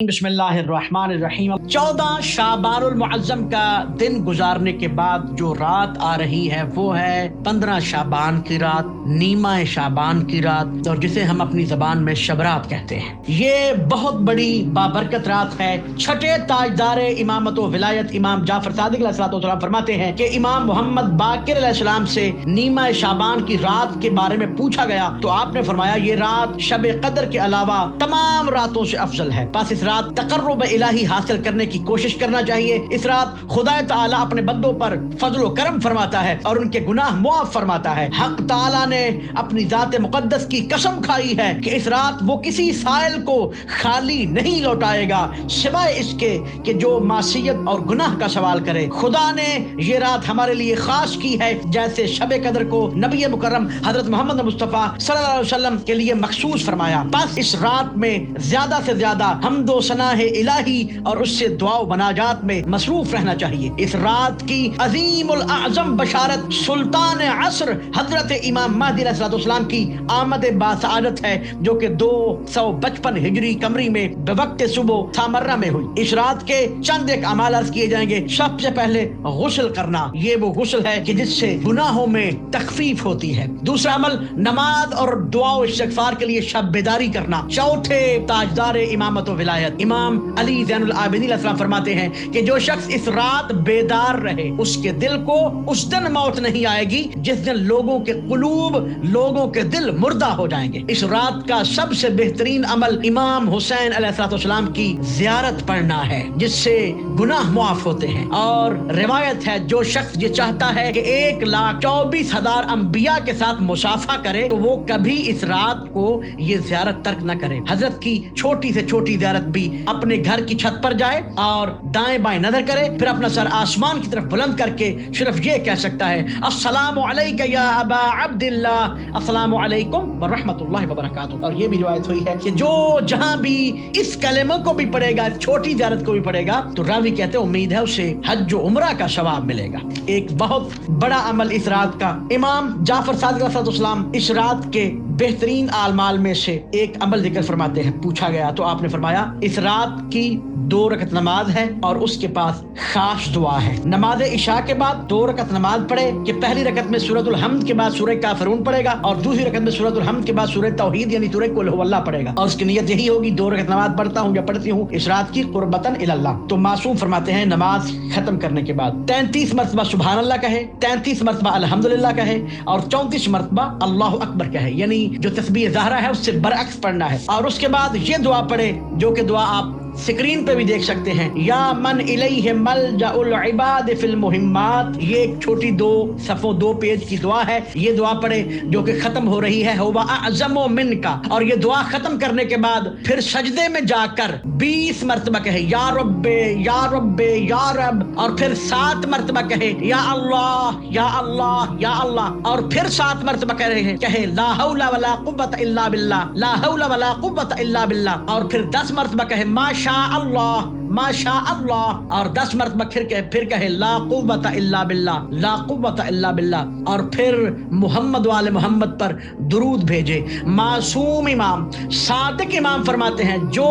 بسم اللہ الرحمن الرحیم۔ 14 شعبان المعظم کا دن گزارنے کے بعد جو رات آ رہی ہے وہ ہے 15 شعبان کی رات، نیمہ شعبان کی رات، اور جسے ہم اپنی زبان میں شب رات کہتے ہیں۔ یہ بہت بڑی بابرکت رات ہے۔ چھٹے تاجدار امامت و ولایت امام جعفر صادق علیہ السلام فرماتے ہیں کہ امام محمد باقر علیہ السلام سے نیمہ شعبان کی رات کے بارے میں پوچھا گیا تو آپ نے فرمایا یہ رات شب قدر کے علاوہ تمام راتوں سے افضل ہے، بس اس رات تقرب الہی حاصل کرنے کی کوشش کرنا چاہیے۔ اس رات خدا تعالیٰ اپنے بندوں پر فضل و کرم فرماتا ہے اور ان کے گناہ معاف فرماتا ہے۔ حق تعالیٰ نے اپنی ذات مقدس کی قسم کھائی ہے کہ اس رات وہ کسی سائل کو خالی نہیں لوٹائے گا سوائے اس کے کہ جو معصیت اور گناہ کا سوال کرے۔ خدا نے یہ رات ہمارے لیے خاص کی ہے، جیسے شب قدر کو نبی مکرم حضرت محمد مصطفیٰ صلی اللہ علیہ وسلم کے لیے مخصوص فرمایا۔ بس اس رات میں زیادہ سے زیادہ حمد و ثنا الہی اور اس سے دعا و مناجات میں مصروف رہنا چاہیے۔ اس رات کی عظیم الاعظم بشارت سلطان عصر حضرت امام مہدی علیہ السلام کی آمد باسعادت ہے، جو کہ 255 ہجری قمری میں بوقت صبح سامرہ میں ہوئی۔ اس رات کے چند ایک اعمال عرض کیے جائیں گے۔ سب سے پہلے غسل کرنا، یہ وہ غسل ہے کہ جس سے گناہوں میں تخفیف ہوتی ہے۔ دوسرا عمل نماز اور دعا و استغفار کے لیے شب بیداری کرنا۔ چوتھے تاجدار امامت و ولایت امام علی زین العابدین علیہ السلام فرماتے ہیں کہ جو شخص اس رات بیدار رہے اس کے دل کو اس دن موت نہیں آئے گی جس دن لوگوں کے قلوب، لوگوں کے دل مردہ ہو جائیں گے۔ اس رات کا سب سے بہترین عمل امام حسین علیہ السلام کی زیارت پڑھنا ہے، جس سے گناہ معاف ہوتے ہیں۔ اور روایت ہے جو شخص یہ چاہتا ہے کہ 1,24,000 انبیاء کے ساتھ مصافحہ کرے تو وہ کبھی اس رات کو یہ زیارت ترک نہ کرے۔ حضرت کی چھوٹی سے چھوٹی زیارت بھی اپنے گھر کی چھت پر جائے اور دائیں بائیں نظر کرے، پھر اپنا سر آسمان کی طرف بلند کر کے صرف یہ کہہ سکتا ہے السلام علیک یا ابا عبداللہ، السلام علیکم ورحمۃ اللہ وبرکاتہ۔ اور یہ بھی روایت ہوئی ہے کہ جو جہاں بھی اس کلمہ کو بھی پڑھے گا، چھوٹی زیارت کو بھی پڑھے گا، تو راوی کہتے ہیں امید ہے اسے حج و عمرہ کا ثواب ملے گا۔ ایک بہت بڑا عمل اس رات کا، امام جعفر صادق علیہ السلام اس رات کے بہترین اعمال میں سے ایک عمل ذکر فرماتے ہیں۔ پوچھا گیا تو آپ نے فرمایا اس رات کی 2 رکعت نماز ہے اور اس کے پاس خاص دعا ہے۔ نماز عشاء کے بعد 2 رکعت نماز پڑھے کہ پہلی رکعت میں سورۃ الحمد کے بعد سورہ کافرون پڑھے گا اور دوسری رکعت میں سورۃ الحمد کے بعد سورہ توحید یعنی سورہ قل هو اللہ پڑھے گا، اور اس کی نیت یہی ہوگی 2 رکعت نماز پڑھتا ہوں یا پڑھتی ہوں اس رات کی قربتاً الی اللہ۔ تو معصوم فرماتے ہیں نماز ختم کرنے کے بعد 33 مرتبہ سبحان اللہ کہے، 33 مرتبہ الحمدللہ کہے اور 34 مرتبہ اللہ اکبر کہے، یعنی جو تسبیح ظاہرہ ہے اس سے برعکس پڑھنا ہے۔ اور اس کے بعد یہ دعا پڑھے جو کہ دعا آپ سکرین پہ بھی دیکھ سکتے ہیں، یا من الیہ ملجأ العباد فی المہمات۔ یہ ایک چھوٹی 2 صفوں 2 پیج کی دعا ہے، یہ دعا پڑھے جو کہ ختم ہو رہی ہے ہوا اعظم منک، اور یہ دعا ختم کرنے کے بعد پھر سجدے میں جا کر 20 مرتبہ کہے یا رب یا رب یا رب، اور پھر 7 مرتبہ کہے یا اللہ یا اللہ یا اللہ، اور پھر 7 مرتبہ کہے لا حول ولا قوت الا باللہ، لا حول ولا قوت الا باللہ، اور پھر 10 مرتبہ کہے ما شاء اللہ ما شاء اللہ، اور 10 مرتبہ پھر کہے لا قوت الا باللہ، لا قوت الا باللہ، اور پھر محمد وآل محمد پر درود بھیجے۔ معصوم امام صادق امام فرماتے ہیں جو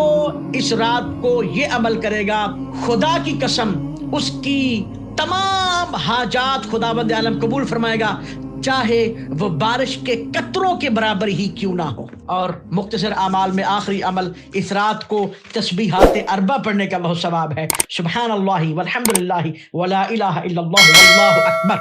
اس رات کو یہ عمل کرے گا خدا کی قسم اس کی تمام حاجات خداوند عالم قبول فرمائے گا، چاہے وہ بارش کے قطروں کے برابر ہی کیوں نہ ہو۔ اور مختصر اعمال میں آخری عمل اس رات کو تسبیحات 4 پڑھنے کا بہت ثواب ہے۔ سبحان اللہ والحمد للہ ولا الہ الا اللہ واللہ اکبر۔